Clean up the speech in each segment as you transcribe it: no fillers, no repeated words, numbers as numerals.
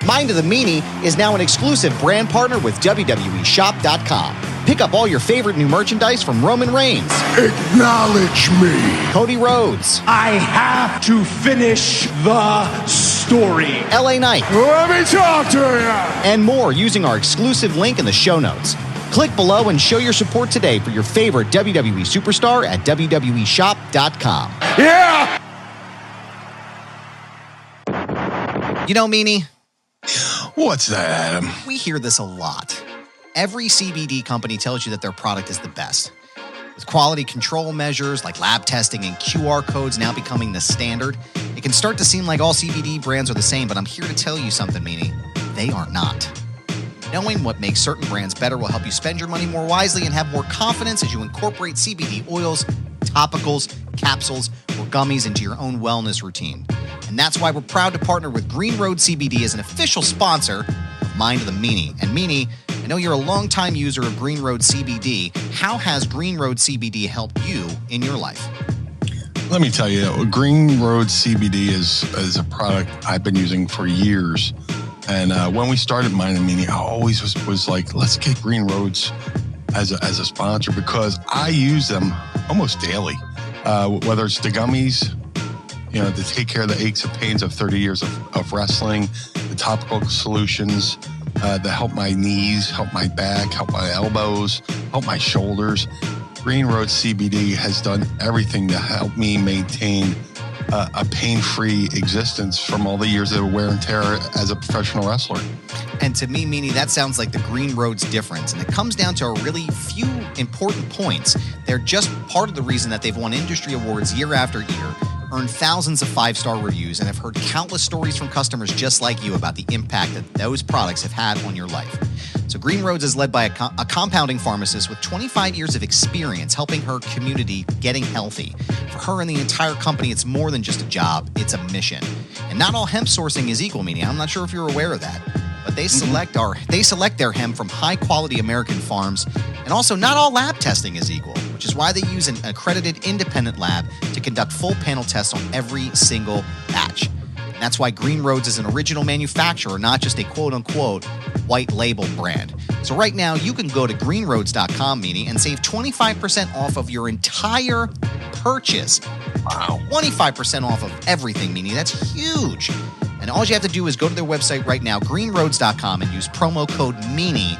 Mind of the Meanie is now an exclusive brand partner with WWEshop.com. Pick up all your favorite new merchandise from Roman Reigns, Acknowledge me, Cody Rhodes, I have to finish the story. LA Knight, let me talk to you, and more using our exclusive link in the show notes. Click below and show your support today for your favorite WWE superstar at WWEshop.com. yeah! You know, Meanie, What's that, Adam? we hear this a lot. Every CBD company tells you that their product is the best. With quality control measures like lab testing and QR codes now becoming the standard, it can start to seem like all CBD brands are the same, but I'm here to tell you something, Meanie. They are not. Knowing what makes certain brands better will help you spend your money more wisely and have more confidence as you incorporate CBD oils, topicals, capsules, or gummies into your own wellness routine. And that's why we're proud to partner with Green Road CBD as an official sponsor of Mind of the Meanie. And Meanie, I know you're a longtime user of Green Road CBD. How has Green Road CBD helped you in your life? Let me tell you, Green Road CBD is a product I've been using for years. And when we started Mind of the Meanie, I always was like, let's get Green Roads as a sponsor because I use them almost daily. Whether it's the gummies, you know, to take care of the aches and pains of 30 years of wrestling, the topical solutions that help my knees, help my back, help my elbows, help my shoulders. Green Road CBD has done everything to help me maintain a pain-free existence from all the years of wear and tear as a professional wrestler. And to me, Meanie, that sounds like the Green Road's difference. And it comes down to a really few important points. They're just part of the reason that they've won industry awards year after year, earned thousands of five-star reviews, and have heard countless stories from customers just like you about the impact that those products have had on your life. So Green Roads is led by a compounding pharmacist with 25 years of experience helping her community getting healthy. For her and the entire company, it's more than just a job, it's a mission. And not all hemp sourcing is equal, Meanie. I'm not sure if you're aware of that. But they select their hemp from high-quality American farms, and also not all lab testing is equal, which is why they use an accredited independent lab to conduct full panel tests on every single batch. And that's why Green Roads is an original manufacturer, not just a quote-unquote white label brand. So right now, you can go to greenroads.com, Meanie, and save 25% off of your entire purchase. Wow. 25% off of everything, Meanie. That's huge. And all you have to do is go to their website right now, greenroads.com, and use promo code MEANIE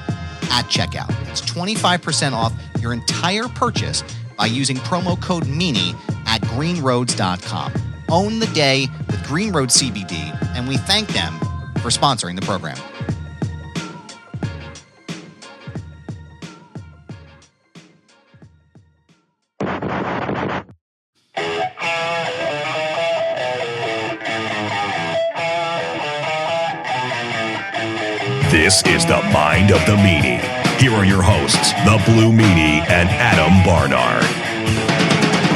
at checkout. It's 25% off your entire purchase by using promo code MEANIE at greenroads.com. Own the day with Green Road CBD, and we thank them for sponsoring the program. This is the Mind of the Meanie. Here are your hosts, the Blue Meanie and Adam Barnard.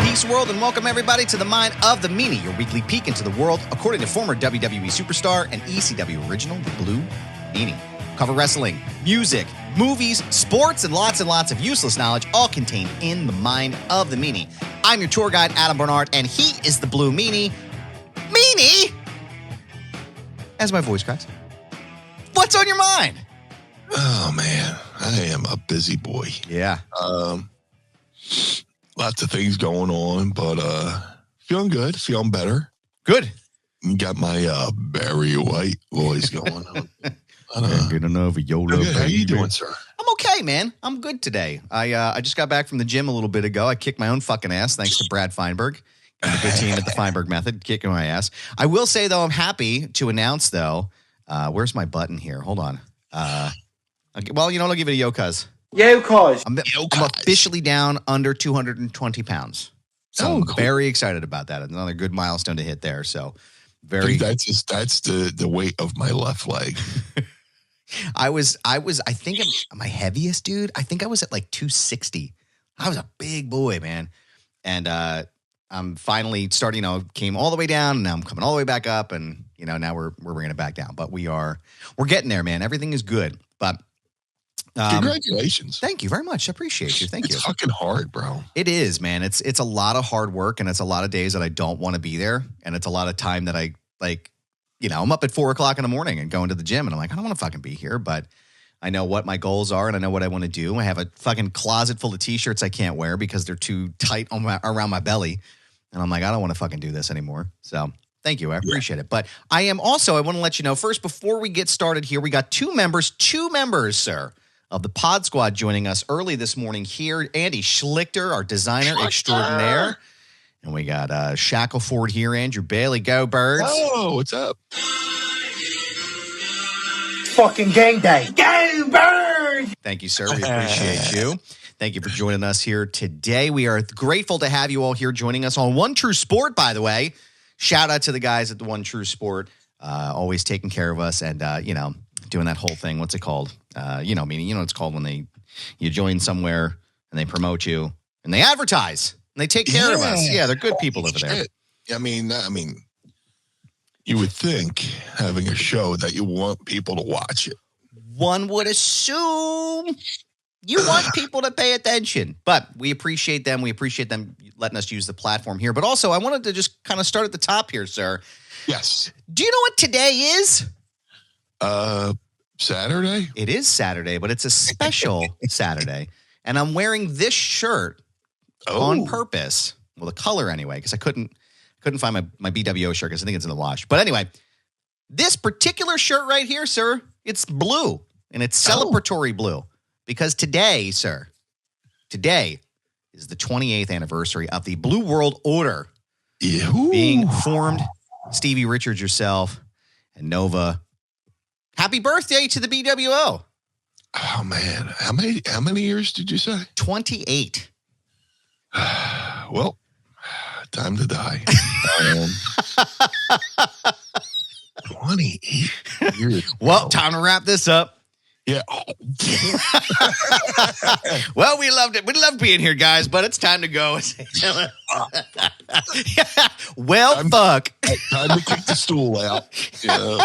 Peace, world, and welcome everybody to the Mind of the Meanie, your weekly peek into the world, according to former WWE superstar and ECW original, the Blue Meanie. Cover wrestling, music, movies, sports, and lots of useless knowledge, all contained in the Mind of the Meanie. I'm your tour guide, Adam Barnard, and he is the Blue Meanie. Meanie! As my voice cracks. What's on your mind? Oh, man, I am a busy boy. Yeah. Lots of things going on, but feeling good, feeling better. Good. Got my Barry White voice going on. Good enough for YOLO. How you doing, sir? I'm okay, man. I'm good today. I just got back from the gym a little bit ago. I kicked my own fucking ass thanks to Brad Feinberg and the good team at the Feinberg Method kicking my ass. I will say, though, I'm happy to announce, though, where's my button here? Hold on. Well, you know what? I'll give it a yo-cuz. Yo-cuz. I'm officially down under 220 pounds. So I'm very excited about that. Another good milestone to hit there. So very. That's the weight of my left leg. I think I'm my heaviest, dude. I think I was at like 260. I was a big boy, man. And I'm finally starting, came all the way down, and now I'm coming all the way back up, and now we're bringing it back down. But we're getting there, man. Everything is good. But congratulations. Thank you very much. I appreciate you. Thank you. It's fucking hard, bro. It is, man. It's a lot of hard work, and it's a lot of days that I don't want to be there, and it's a lot of time that I I'm up at 4:00 in the morning and going to the gym, and I'm like, I don't want to fucking be here, but I know what my goals are, and I know what I want to do. I have a fucking closet full of T-shirts I can't wear because they're too tight around my belly, and I'm like, I don't want to fucking do this anymore. So thank you, I appreciate it. But I want to let you know first before we get started here, we got two members, sir, of the Pod Squad joining us early this morning here. Andy Schlichter, our designer extraordinaire. And we got Shackleford here, Andrew Bailey. Go, Birds. Oh, what's up? Fucking gang day. Go Birds! Thank you, sir. We appreciate you. Thank you for joining us here today. We are grateful to have you all here joining us on One True Sport, by the way. Shout out to the guys at the One True Sport, always taking care of us and, doing that whole thing. What's it called? Meaning, what it's called when you join somewhere and they promote you and they advertise. And they take care of us. Yeah, they're good people over there. I mean, you would think having a show that you want people to watch it. One would assume you want people to pay attention. But we appreciate them. We appreciate them letting us use the platform here. But also, I wanted to just kind of start at the top here, sir. Yes. Do you know what today is? Saturday? It is Saturday, but it's a special Saturday. And I'm wearing this shirt on purpose. Well, the color anyway, because I couldn't find my bWo shirt because I think it's in the wash. But anyway, this particular shirt right here, sir, it's blue, and it's celebratory blue because today is the 28th anniversary of the Blue World Order being formed. Stevie Richards, yourself, and Nova. Happy birthday to the bWo. Oh man, how many years did you say? 28. Well, time to die. 28 years. Well, time to wrap this up. Yeah. Well, we loved it. We loved being here, guys, but it's time to go. Well, fuck. Time to kick the stool out. Yeah.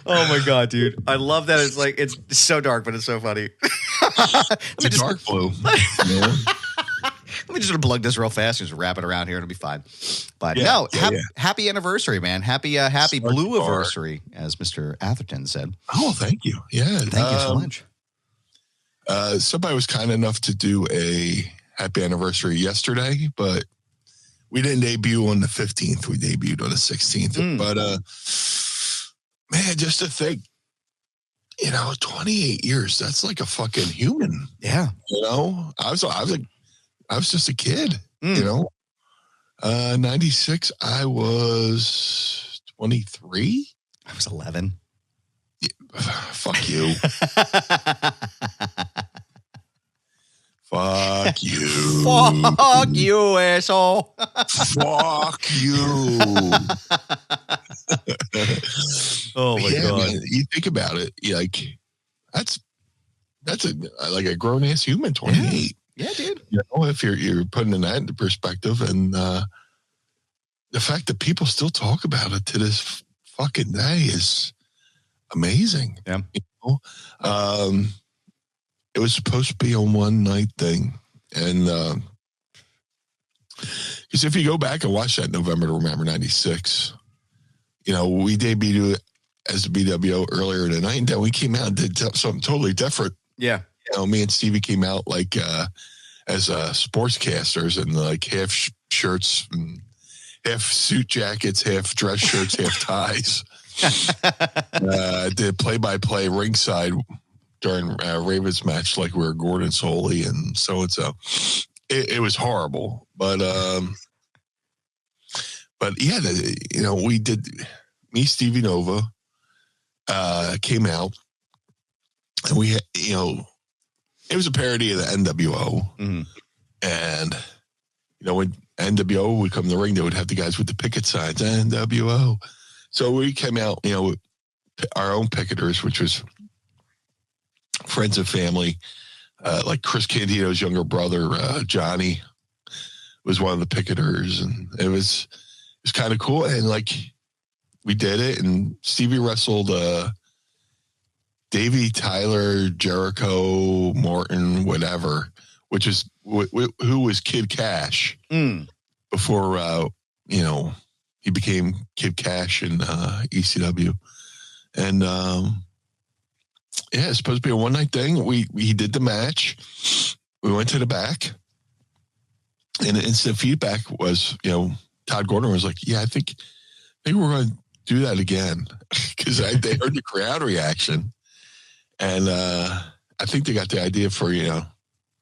Oh my God, dude. I love that. It's so dark, but it's so funny. It's dark blue. Yeah. Let me just plug this real fast. Just wrap it around here. It'll be fine. But happy anniversary, man. Happy blue anniversary, as Mr. Atherton said. Oh, thank you. Yeah. Thank you so much. Somebody was kind enough to do a happy anniversary yesterday, but we didn't debut on the 15th. We debuted on the 16th. But man, just to think, 28 years, that's like a fucking human. Yeah. I was just a kid, 96, I was 23. I was 11. Yeah, fuck you. Fuck you. Fuck you, asshole. Fuck you. Oh my God. Man, you think about it, that's a grown ass human, 28. Yeah, dude. If you're putting that into perspective, and the fact that people still talk about it to this fucking day is amazing. Yeah. It was supposed to be a one night thing, and because if you go back and watch that November to Remember '96, we debuted as the bWo earlier in the night, and then we came out and did something totally different. Yeah. Me and Stevie came out as sportscasters and half shirts, and half suit jackets, half dress shirts, half ties. Did play-by-play ringside during Ravens match like we were Gordon Soley and so and so. It was horrible, but yeah, we did. Me, Stevie, Nova came out, and we had, it was a parody of the NWO. Mm-hmm. And, when NWO would come to the ring, they would have the guys with the picket signs, NWO. So we came out, with our own picketers, which was friends and family, like Chris Candido's younger brother, Johnny, was one of the picketers. And it was kind of cool. And we did it, and Stevie wrestled Davey, Tyler, Jericho, Morton, whatever, which is who was Kid Cash. before he became Kid Cash in ECW, and it's supposed to be a one night thing. He did the match. We went to the back, and the instant feedback was, Todd Gordon was like, "Yeah, I think we're going to do that again," because they heard the crowd reaction, and I think they got the idea for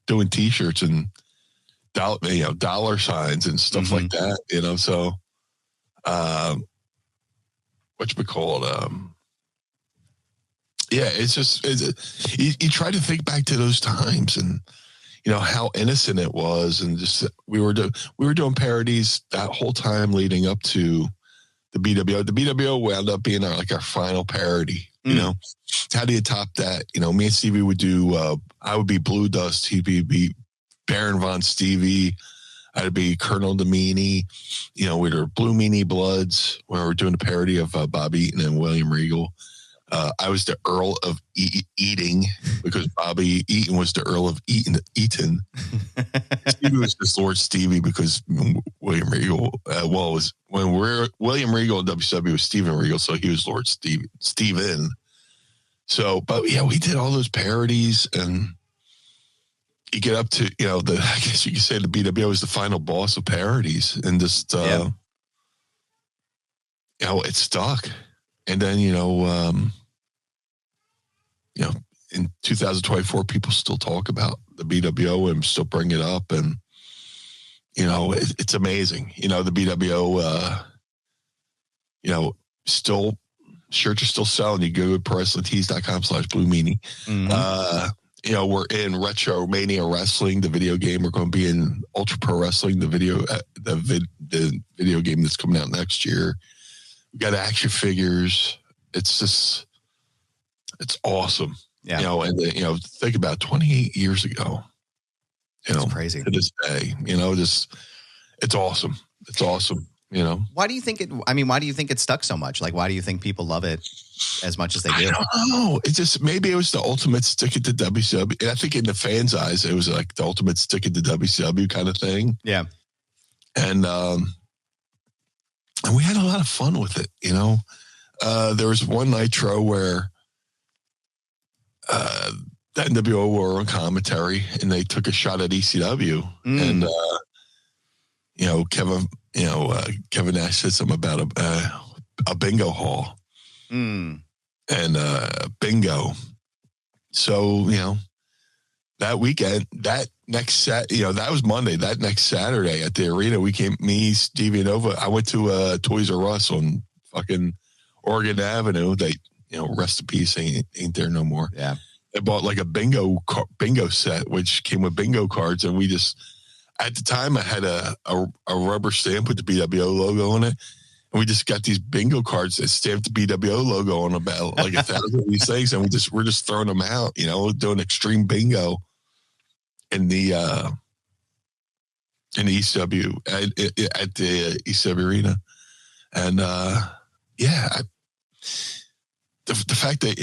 doing T-shirts and dollar signs and stuff like that. So whatchamacallit? It's just you try to think back to those times and how innocent it was, and just we were doing parodies that whole time leading up to the bWo. The bWo wound up being our final parody. How do you top that? Me and Stevie would do. I would be BlueDust. He'd be Baron Von Stevie. I'd be Colonel DeMeanie. We were Blue Meanie Bloods when we were doing a parody of Bob Eaton and William Regal. I was the Earl of Eating because Bobby Eaton was the Earl of Eaton. Stevie was just Lord Stevie because William Regal, William Regal in WCW was Steven Regal, so he was Lord Steven. So, but we did all those parodies, and you get up to, I guess you could say the bWo is the final boss of parodies, and just, it stuck. And then, in 2024, people still talk about the bWo and still bring it up. And, it's amazing. The bWo, still, shirts are still selling. You go to ProWrestlingTees.com/Blue Meanie. We're in Retro Mania Wrestling, the video game. We're going to be in Ultra Pro Wrestling, the video game that's coming out next year. We got action figures. It's awesome. Yeah. Think about 28 years ago. It's crazy. To this day, it's awesome. It's awesome. Why do you think it stuck so much? Why do you think people love it as much as they do? I don't know. It's just, maybe it was the ultimate stick it to WCW. And I think in the fans' eyes, it was like the ultimate stick it to WCW kind of thing. Yeah. And we had a lot of fun with it. There was one Nitro where the NWO were on commentary and they took a shot at ECW. And, Kevin Nash said something about a bingo hall and bingo. So, that weekend, that was Monday. That next Saturday at the arena, me, Stevie, and Nova. I went to Toys R Us on fucking Oregon Avenue. They, rest in peace, ain't there no more. Yeah. I bought a bingo set, which came with bingo cards, and we just, at the time, I had a rubber stamp with the bWo logo on it, and we just got these bingo cards that stamped the bWo logo on about 1,000 of these things, and we're just throwing them out, doing extreme bingo in the ECW at the ECW arena, and the fact that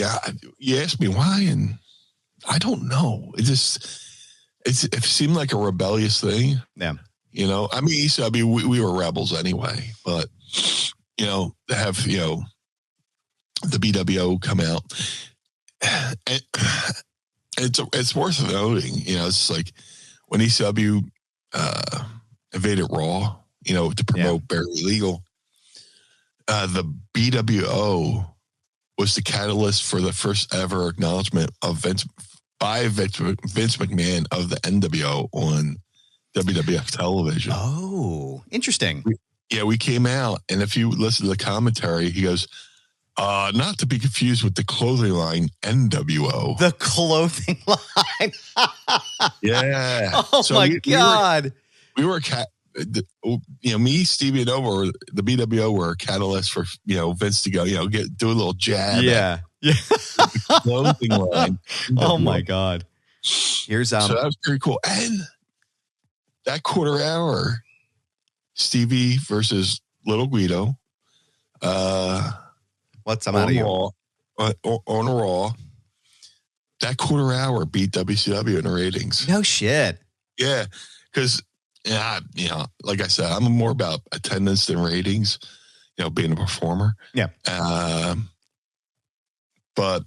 you asked me why, and I don't know. It seemed like a rebellious thing. Yeah. ECW, we were rebels anyway, but to have the bWo come out, and it's worth noting. It's like when ECW invaded Raw, to promote Barely Legal, the bWo was the catalyst for the first ever acknowledgement of Vince McMahon of the NWO on WWF television. Oh, interesting. We came out, and if you listen to the commentary, he goes, not to be confused with the clothing line NWO. The clothing line. Yeah. Oh, so my God. We were me, Stevie, and Nova, the bWo were a catalyst for Vince to go, do a little jab. Yeah. The clothing line. Oh my God. Here's so that was pretty cool. And that quarter hour, Stevie versus Little Guido. What's I'm out of you? On Raw. That quarter hour beat WCW in the ratings. No shit. Yeah, because Yeah, like I said, I'm more about attendance than ratings, being a performer. Yeah. But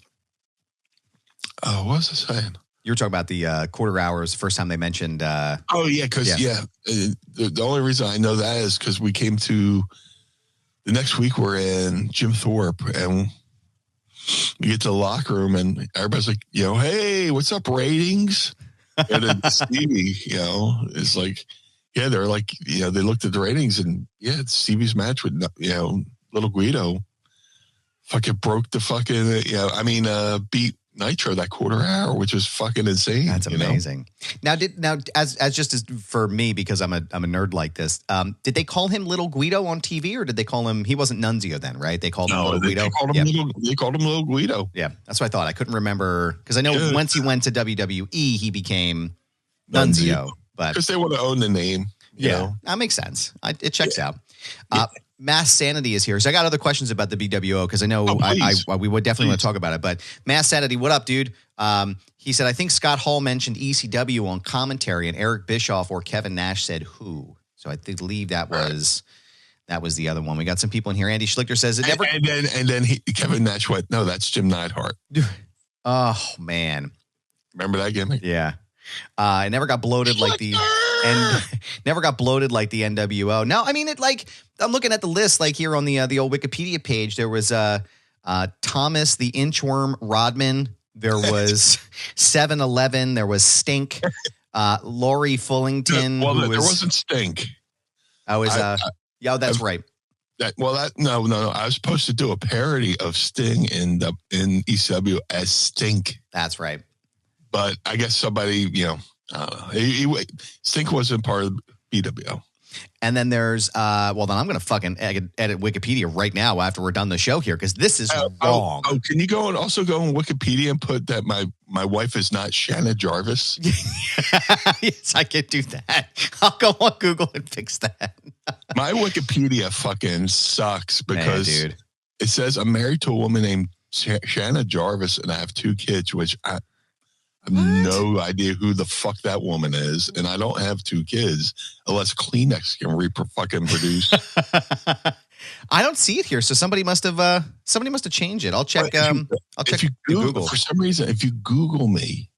what was I saying? You were talking about the quarter hours, first time they mentioned. The only reason I know that is because we came to the next week, we're in Jim Thorpe, and we get to the locker room, and everybody's like, hey, what's up, ratings? And then Stevie, is like, yeah, they're like, they looked at the ratings, and it's Stevie's match with, Little Guido fucking broke the fucking, beat Nitro that quarter hour, which was fucking insane. That's amazing. Now, as for me, because I'm a nerd like this, did they call him Little Guido on TV, or did they call him? He wasn't Nunzio then, right? They called him Little Guido. They called him Little Guido. Yeah, that's what I thought. I couldn't remember because I know once he went to WWE, he became Nunzio, but because they want to own the name. You know? That makes sense. It checks out. Mass Sanity is here. So I got other questions about the bWo because I know we would definitely want to talk about it. But Mass Sanity, what up, dude? He said, I think Scott Hall mentioned ECW on commentary, and Eric Bischoff or Kevin Nash said who. So I believe that was the other one. We got some people in here. Andy Schlichter says it never. And then Kevin Nash went, no, that's Jim Neidhart. Oh man, remember that gimmick? Yeah. It never got bloated like the NWO. No, I mean it. Like I'm looking at the list, like here on the old Wikipedia page. There was Thomas the Inchworm Rodman. There was 7-Eleven. There was Stink. Laurie Fullington. Well, there wasn't Stink. I was. That's right. No. I was supposed to do a parody of Sting in ECW as Stink. That's right. But I guess somebody, Stink wasn't part of bWo. And then there's, then I'm going to fucking edit Wikipedia right now after we're done the show here because this is wrong. Can you go on Wikipedia and put that my wife is not Shanna Jarvis? Yes, I can do that. I'll go on Google and fix that. My Wikipedia fucking sucks because dude. It says I'm married to a woman named Shanna Jarvis and I have 2 kids, which I have no idea who the fuck that woman is, and I don't have 2 kids unless Kleenex can fucking produce. I don't see it here, so somebody must have changed it. I'll check. I'll check Google. For some reason, if you Google me,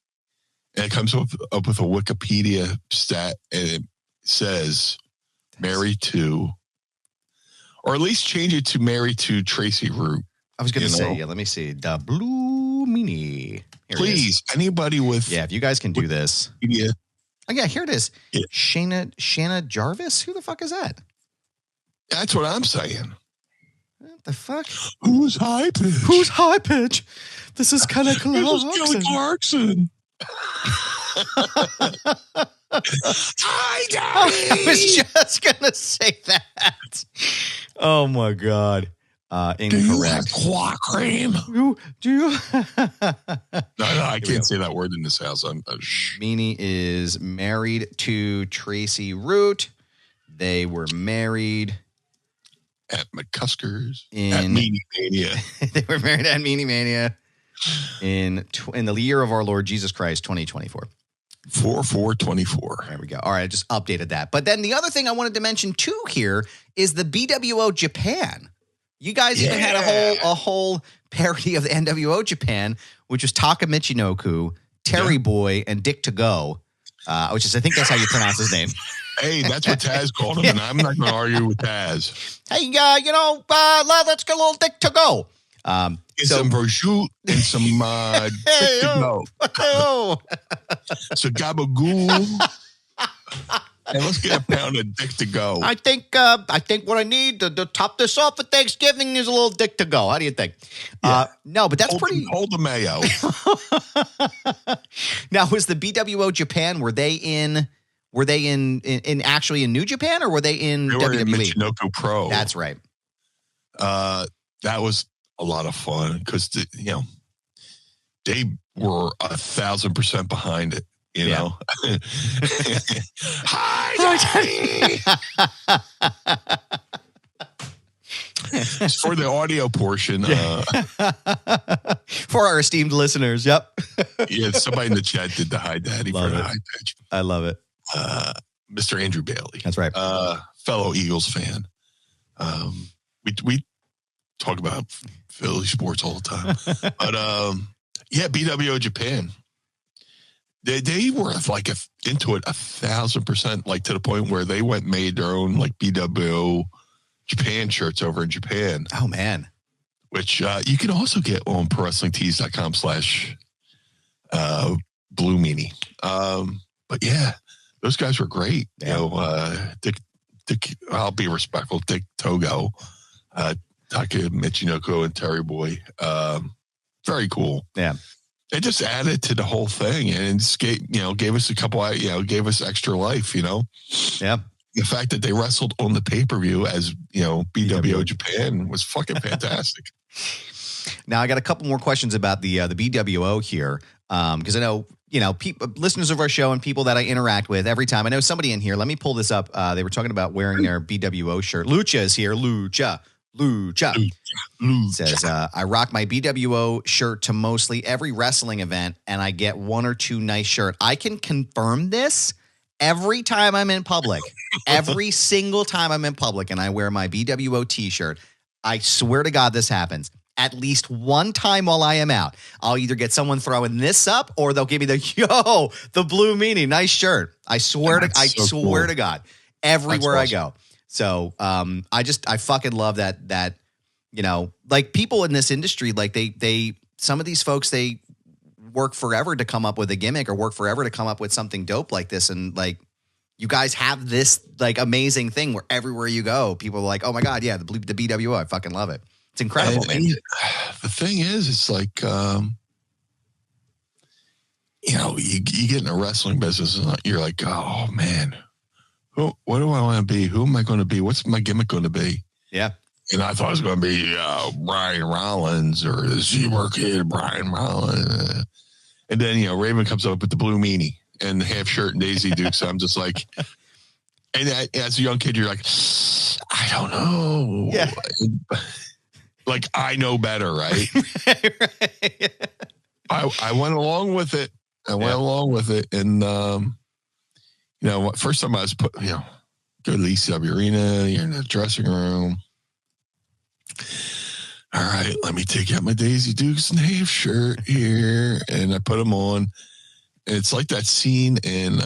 and it comes up with a Wikipedia stat, and it says married to, or at least change it to married to Tracy Root. I was going to say, let me see. The Blue Meanie. Please, anybody with... Yeah, if you guys can do this. Yeah. Oh, yeah, here it is. Yeah. Shanna Jarvis? Who the fuck is that? That's what I'm saying. What the fuck? Who's high pitch? Who's high pitch? This is Kelly Clarkson. Kelly Clarkson. Hi, Daddy. I was just going to say that. Oh, my God. Incorrect. Do you have claw cream? Do you? No, I can't say that word in this house. Meanie is married to Tracy Root. They were married at McCusker's at Meanie Mania. They were married at Meanie Mania in the year of our Lord Jesus Christ, 2024. 4/4/24. There we go. All right, I just updated that. But then the other thing I wanted to mention too here is the bWo Japan. You guys even had a whole parody of the NWO Japan, which was Taka Michinoku, Terry Boy, and Dick to Go, which is, I think that's how you pronounce his name. Hey, that's what Taz called him, and I'm not going to argue with Taz. Hey, let's get a little Dick to Go. Some prosciutto and some Dick to Go. So gabagool. And let's get a pound of Dick to Go. I think what I need to top this off for Thanksgiving is a little Dick to Go. How do you think? Yeah. No, but that's pretty. Hold the mayo. Now, was the bWo Japan? Were they in actually in New Japan, or were they in WWE? They were in Michinoku Pro. That's right. That was a lot of fun because they were 1,000% behind it. You know, hi, for the audio portion, for our esteemed listeners. Yep. Yeah, somebody in the chat did the hi daddy for the high pitch. I love it. Mr. Andrew Bailey. That's right. Fellow Eagles fan. We talk about Philly sports all the time. But yeah, bWo Japan. They were like into it 1,000%, like to the point where they went and made their own like bWo Japan shirts over in Japan. Oh man. Which you can also get on ProWrestlingTees.com/Blue Meanie. But yeah, those guys were great. Yeah. You know, Dick, I'll be respectful. Dick Togo, Taka Michinoko, and Terry Boy. Very cool. Yeah. They just added to the whole thing and just gave us a couple, gave us extra life, Yeah. The fact that they wrestled on the pay-per-view as, bWo Japan was fucking fantastic. Now I got a couple more questions about the bWo here. Because I know, listeners of our show and people that I interact with every time. I know somebody in here. Let me pull this up. They were talking about wearing their bWo shirt. Lucha is here. Lucha. Says, I rock my bWo shirt to mostly every wrestling event, and I get one or two nice shirts. I can confirm this every time I'm in public. Every single time I'm in public and I wear my bWo t-shirt, I swear to God this happens. At least one time while I am out, I'll either get someone throwing this up or they'll give me the Blue Meanie, nice shirt. I swear to God, everywhere I go. So I fucking love that like people in this industry, like they some of these folks, they work forever to come up with a gimmick or work forever to come up with something dope like this. And like you guys have this like amazing thing where everywhere you go, people are like, oh my God, yeah, the bWo, I fucking love it. It's incredible, man. The thing is, it's like, you get in a wrestling business and you're like, oh man, what do I want to be? Who am I going to be? What's my gimmick going to be? Yeah. And I thought it was going to be Brian Rollins or the Zebra Kid, Brian Rollins. And then, Raven comes up with the Blue Meanie and half shirt and Daisy Dukes. So I'm just like, and as a young kid, you're like, I don't know. Yeah. Like, I know better, right? Right. I went along with it. And, first time I was put, go to the ECW arena, you're in the dressing room. All right, let me take out my Daisy Dukes and half shirt here. And I put them on. And it's like that scene in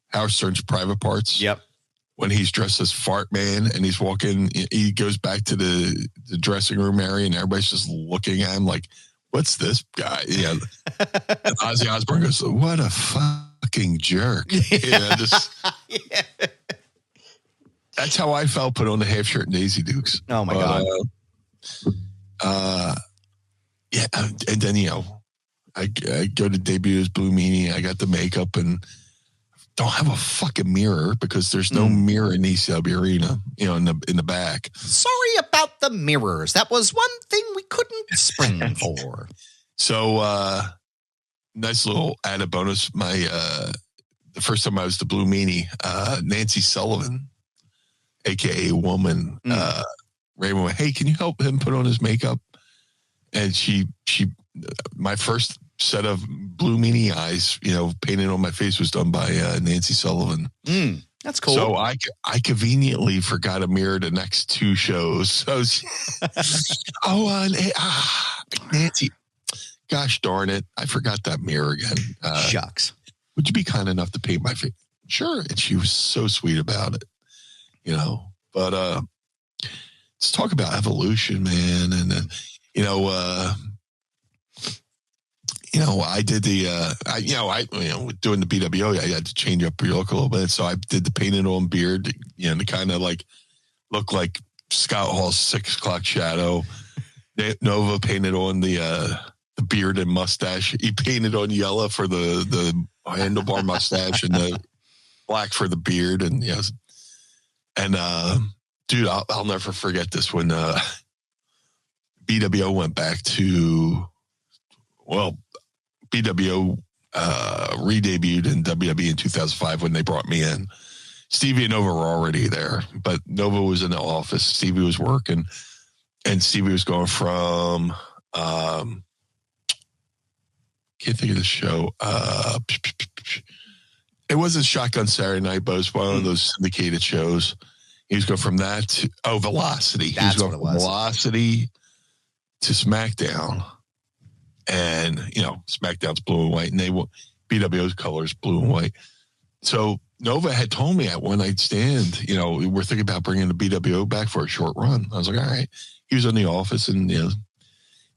Howard Stern's Private Parts. Yep. When he's dressed as Fart Man and he's walking, he goes back to the dressing room area and everybody's just looking at him like, what's this guy? Yeah. And Ozzy Osbourne goes, what a fucking jerk. Yeah. That's how I felt put on the half shirt and Daisy Dukes. Oh my God. Yeah. And then, I go to debut as Blue Meanie. I got the makeup and don't have a fucking mirror because there's no mirror in ECW arena, in the back. Sorry about the mirrors. That was one thing we couldn't spring for. So, nice little added bonus. The first time I was the Blue Meanie, Nancy Sullivan, AKA Woman, Raymond went, hey, can you help him put on his makeup? And she my first set of Blue Meanie eyes, painted on my face was done by Nancy Sullivan. That's cool. So I conveniently forgot a mirror the next two shows. So, Nancy, gosh darn it, I forgot that mirror again. Shucks. Would you be kind enough to paint my face? Sure. And she was so sweet about it, But let's talk about evolution, man. And then, I did doing the bWo, I had to change up your look a little bit. So I did the painted on beard, to kind of like look like Scott Hall's 6 o'clock shadow. Nova painted on the beard and mustache. He painted on yellow for the handlebar mustache and the black for the beard. And dude, I'll never forget this when bWo went back to, bWo re-debuted in WWE in 2005 when they brought me in. Stevie and Nova were already there, but Nova was in the office. Stevie was working, and Stevie was going from, can't think of the show, It wasn't Shotgun Saturday Night, but it was one of those syndicated shows. He was going from that to Velocity. That's he was what going it was. from Velocity to SmackDown, and SmackDown's blue and white, and bWo's colors blue and white. So Nova had told me at one night stand, we're thinking about bringing the bWo back for a short run. I was like, all right. He was in the office, and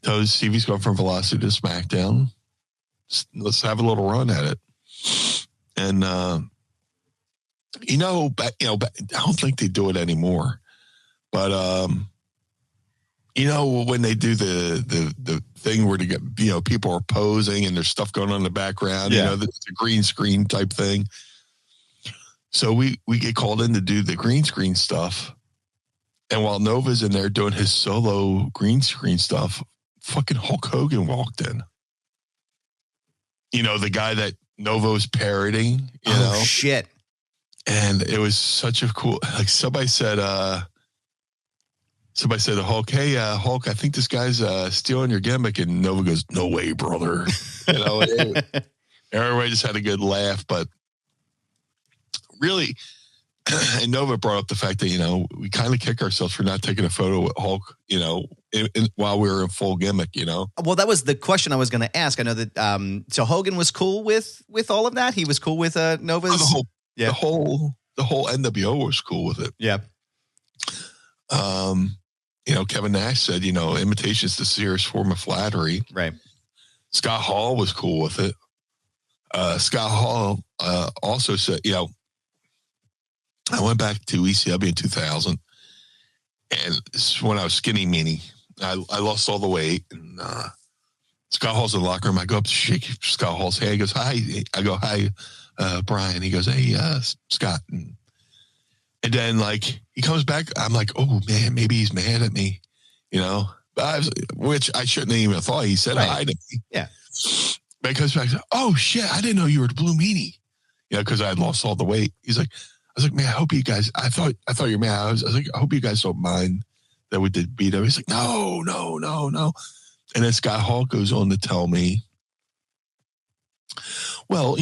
told Stevie's going from Velocity to SmackDown. Let's have a little run at it. And I don't think they do it anymore. But when they do the thing where they get people are posing and there's stuff going on in the background, the green screen type thing. So we get called in to do the green screen stuff. And while Nova's in there doing his solo green screen stuff, fucking Hulk Hogan walked in. The guy that Nova's parodying, Oh, shit. And it was such a cool, like somebody said to Hulk, hey, Hulk, I think this guy's stealing your gimmick. And Nova goes, no way, brother. Everybody just had a good laugh. But really, and Nova brought up the fact that, we kind of kick ourselves for not taking a photo with Hulk, while we were in full gimmick, Well, that was the question I was going to ask. I know that, so Hogan was cool with all of that. He was cool with Nova's. The whole NWO was cool with it. Yeah. Kevin Nash said, imitation's the sincerest form of flattery. Right. Scott Hall was cool with it. Scott Hall also said, I went back to ECW in 2000, and this is when I was skinny meanie. I lost all the weight, and Scott Hall's in the locker room. I go up to shake Scott Hall's hand. He goes, hi. I go, hi, Brian. He goes, hey, Scott. And then, he comes back. I'm like, oh, man, maybe he's mad at me, which I shouldn't have even thought. He said hi to me. Yeah. But he comes back, oh, shit, I didn't know you were the Blue Meanie, because I had lost all the weight. He's like, I was like, man, I hope you guys, I thought you're mad. I was like, I hope you guys don't mind that we did beat him. He's like, no. And then Scott Hall goes on to tell me, well,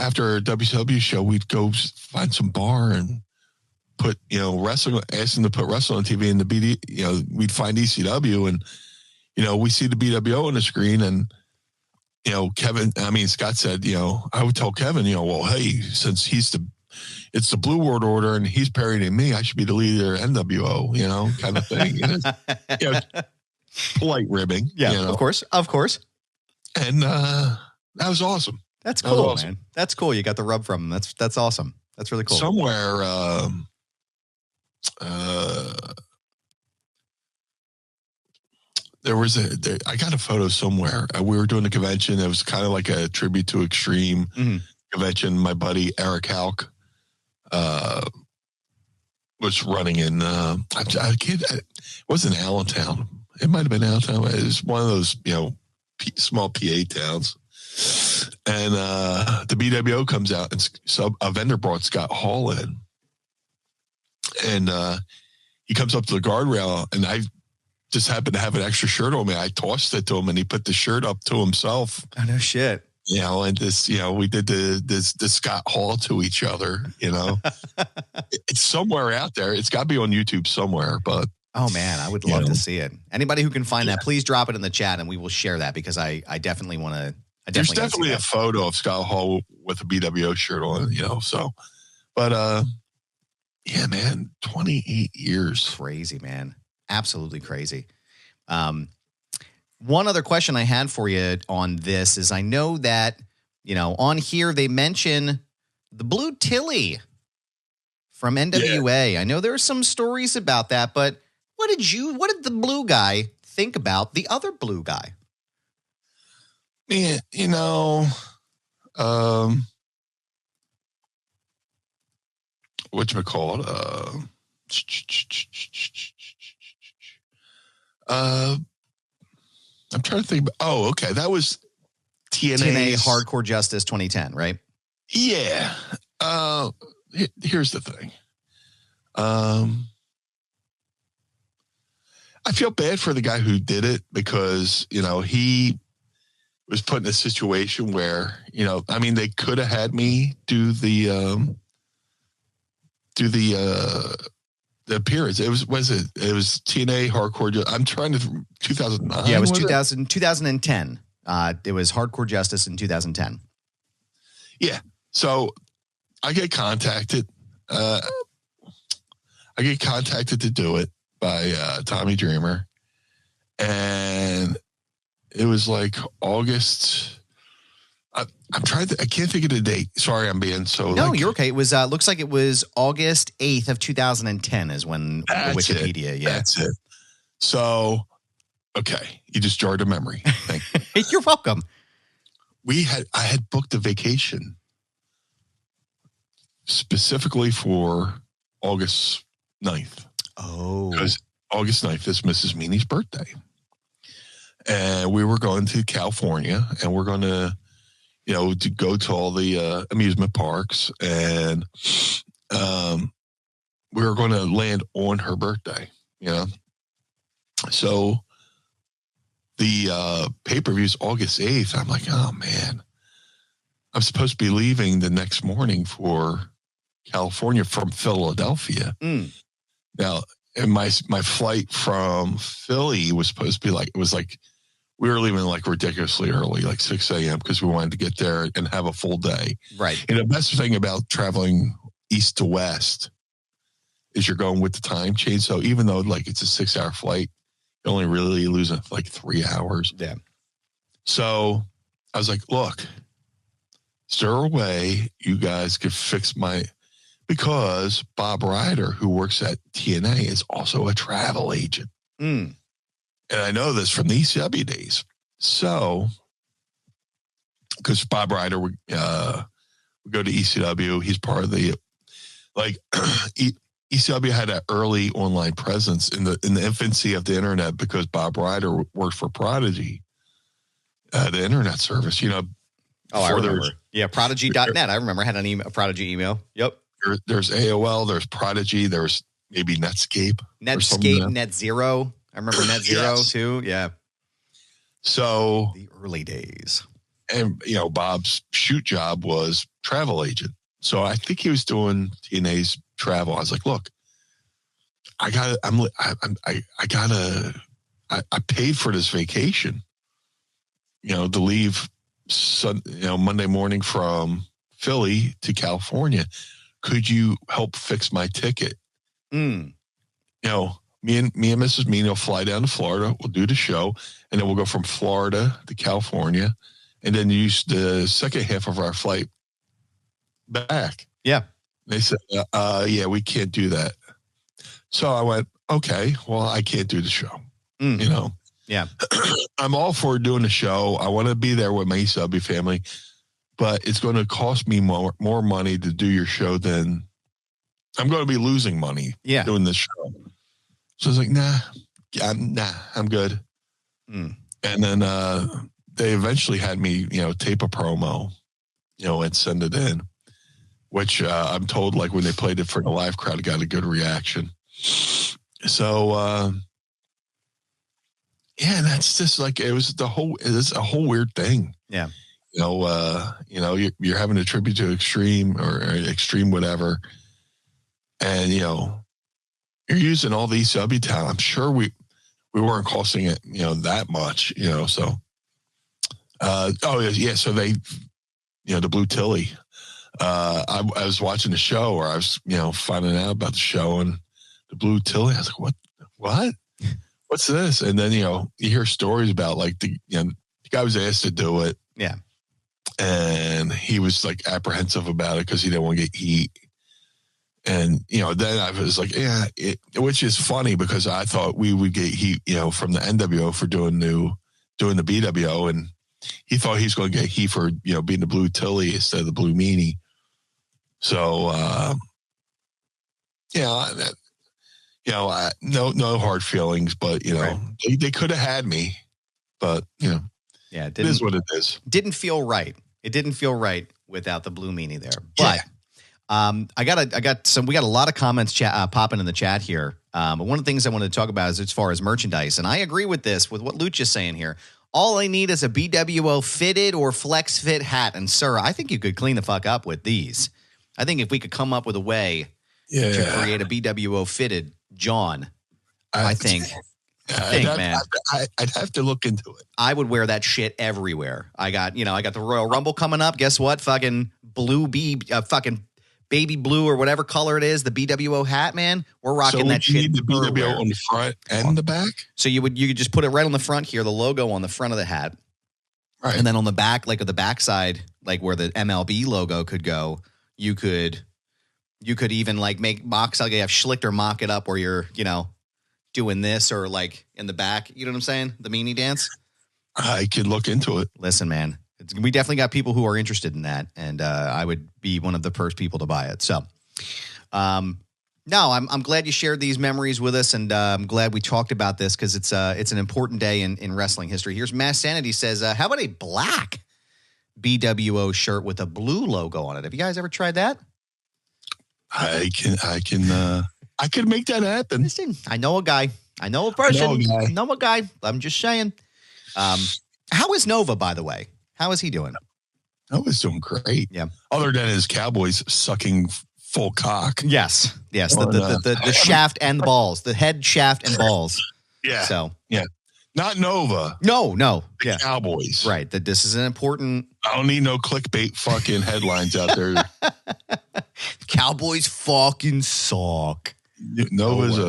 after a WCW show, we'd go find some bar and put, wrestling, ask them to put wrestling on TV, and the BD, we'd find ECW, and, we see the bWo on the screen, and, Scott said, I would tell Kevin, well, hey, since it's the Blue World Order and he's parodying me, I should be the leader of NWO, kind of thing. Polite ribbing. Yeah, of course. And that was awesome. That's cool, man. That's cool. You got the rub from him. That's awesome. That's really cool. Somewhere, I got a photo somewhere. We were doing a convention. It was kind of like a tribute to Extreme convention. My buddy Eric Halk was running in. It wasn't Allentown. It might have been Allentown. It was one of those small PA towns. And the bWo comes out, and so a vendor brought Scott Hall in, and he comes up to the guardrail, and I just happened to have an extra shirt on me. I tossed it to him, and he put the shirt up to himself. Oh, no shit. And this, we did the Scott Hall to each other. It's somewhere out there. It's got to be on YouTube somewhere, but. Oh man, I would love to see it. Anybody who can find that, please drop it in the chat, and we will share that, because I definitely want to. There's definitely a photo of Scott Hall with a bWo shirt on, so, but, yeah, man, 28 years. Crazy, man. Absolutely crazy. One other question I had for you on this is, I know that, on here they mention the Blue Tilly from NWA. Yeah. I know there are some stories about that, but what did the blue guy think about the other blue guy? Yeah, whatchamacallit? I'm trying to think. Oh, okay. That was TNA Hardcore Justice 2010, right? Yeah. Here's the thing. I feel bad for the guy who did it, because, he was put in a situation where, I mean, they could have had me do the appearance. It was TNA Hardcore. I'm trying to 2009. Yeah, it was 2010. It was Hardcore Justice in 2010. Yeah. So I get contacted. To do it by Tommy Dreamer, and it was like August. I can't think of the date. Sorry, I'm being so. No, you're okay. It was looks like it was August 8th of 2010 is when the Wikipedia. Yeah, that's it. So, okay, you just jarred a memory. Thank you. You're welcome. I had booked a vacation specifically for August 9th. Oh, because August 9th is Mrs. Meanie's birthday, and we were going to California, and we're going to. To go to all the amusement parks, and we were going to land on her birthday, So the pay-per-view is August 8th. I'm like, oh, man. I'm supposed to be leaving the next morning for California from Philadelphia. Now, and my flight from Philly was supposed to be we were leaving ridiculously early, 6 a.m. because we wanted to get there and have a full day. Right. And the best thing about traveling east to west is you're going with the time change. So even though it's a 6-hour flight, you're only really losing 3 hours. Yeah. So I was like, look, is there a way you guys could fix because Bob Ryder, who works at TNA, is also a travel agent. And I know this from the ECW days. So, because Bob Ryder would go to ECW, he's part of the ECW had an early online presence in the infancy of the internet because Bob Ryder worked for Prodigy, the internet service. Oh, I remember. Yeah, Prodigy.net. I remember I had a Prodigy email. Yep. There's AOL. There's Prodigy. There's maybe Netscape. NetZero. I remember NetZero too. Yeah. So the early days. And, Bob's shoot job was travel agent. So I think he was doing TNA's travel. I was like, look, I paid for this vacation, to leave Monday morning from Philly to California. Could you help fix my ticket? Me and Mrs. Meanie will fly down to Florida. We'll do the show, and then we'll go from Florida to California, and then use the second half of our flight back. Yeah. They said, yeah, we can't do that. So I went, okay, well, I can't do the show. Yeah. I'm all for doing the show. I want to be there with my ECW family, but it's going to cost me more money to do your show than I'm going to be losing money doing this show. So I was like, nah, I'm good. And then they eventually had me, tape a promo, and send it in, which I'm told when they played it for the live crowd, it got a good reaction. So, that's just it's a whole weird thing. Yeah. You're having a tribute to Extreme or Extreme whatever. And, you're using all these ECW talent. I'm sure we weren't costing it, that much, so. So they, the Blue Tilly. I was watching the show, or I was, finding out about the show, and the Blue Tilly. I was like, what? What's this? And then, you hear stories about the guy was asked to do it. Yeah. And he was apprehensive about it because he didn't want to get heat. And, then I was like, which is funny because I thought we would get heat, from the NWO for doing the bWo. And he thought he's going to get heat for, being the Blue Tilly instead of the Blue Meanie. So, no hard feelings, but, right. they could have had me, but, it is what it is. Didn't feel right. It didn't feel right without the Blue Meanie there. But we got a lot of comments popping in the chat here. But one of the things I wanted to talk about is as far as merchandise. And I agree with what Luch is saying here. All I need is a bWo fitted or flex fit hat. And sir, I think you could clean the fuck up with these. I think if we could come up with a way to create a bWo fitted John, I think, man, I'd have to look into it. I would wear that shit everywhere. I got the Royal Rumble coming up. Guess what? Fucking fucking baby blue or whatever color it is. The bWo hat, man. We're rocking that shit. So you need the bWo on the front and the back? So you could just put it right on the front here, the logo on the front of the hat. Right. And then on the back, like at the back side, like where the MLB logo could go, you could even like make mocks, like you have Schlichter mock it up where you're, doing this or like in the back. You know what I'm saying? The meanie dance. I could look into it. Listen, man, we definitely got people who are interested in that. And I would be one of the first people to buy it. So, no, I'm glad you shared these memories with us, and I'm glad we talked about this because it's an important day in wrestling history. Here's Mass Sanity says, how about a black bWo shirt with a blue logo on it? Have you guys ever tried that? I could make that happen. Listen, I know a guy. I know a person. I know a guy. I'm just saying. How is Nova, by the way? How is he doing? Nova's doing great. Yeah. Other than his Cowboys sucking full cock. Yes. The shaft and the balls, the head, shaft, and balls. Yeah. So yeah, not Nova. No. The Cowboys. Right. That this is an important. I don't need no clickbait fucking headlines out there. Cowboys fucking suck. Nova's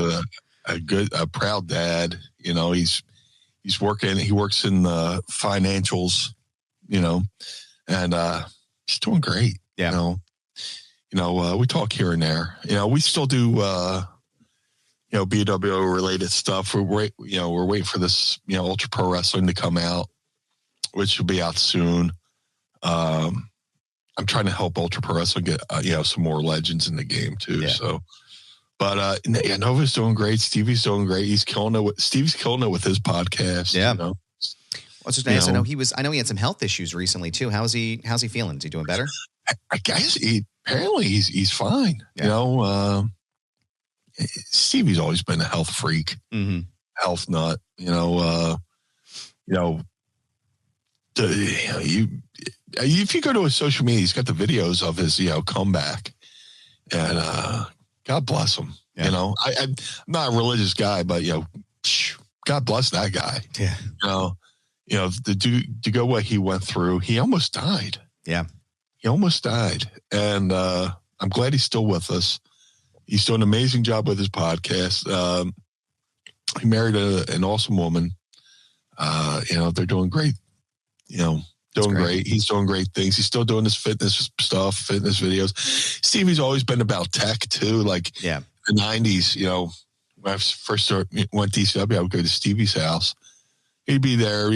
a proud dad. He's working. He works in the financials. And he's doing great. Yeah. We talk here and there. We still do, bWo related stuff. We're waiting for this, Ultra Pro Wrestling to come out, which will be out soon. I'm trying to help Ultra Pro Wrestling get, some more legends in the game too. Yeah. So, but Nova's doing great. Stevie's doing great. He's killing it. Stevie's killing it with his podcast. Yeah. What's his name? I know he had some health issues recently too. How's he feeling? Is he doing better? I guess apparently he's fine. Yeah. Stevie's always been a health freak, health nut. If you go to his social media, he's got the videos of his Yeah. comeback, and God bless him. Yeah. I'm not a religious guy, but God bless that guy. Yeah. To go what he went through, he almost died. Yeah. He almost died. And I'm glad he's still with us. He's doing an amazing job with his podcast. He married an awesome woman. They're doing great. Doing great. He's doing great things. He's still doing his fitness stuff, fitness videos. Stevie's always been about tech too. Like the 90s, when I first went to DCW, I would go to Stevie's house. He'd be there,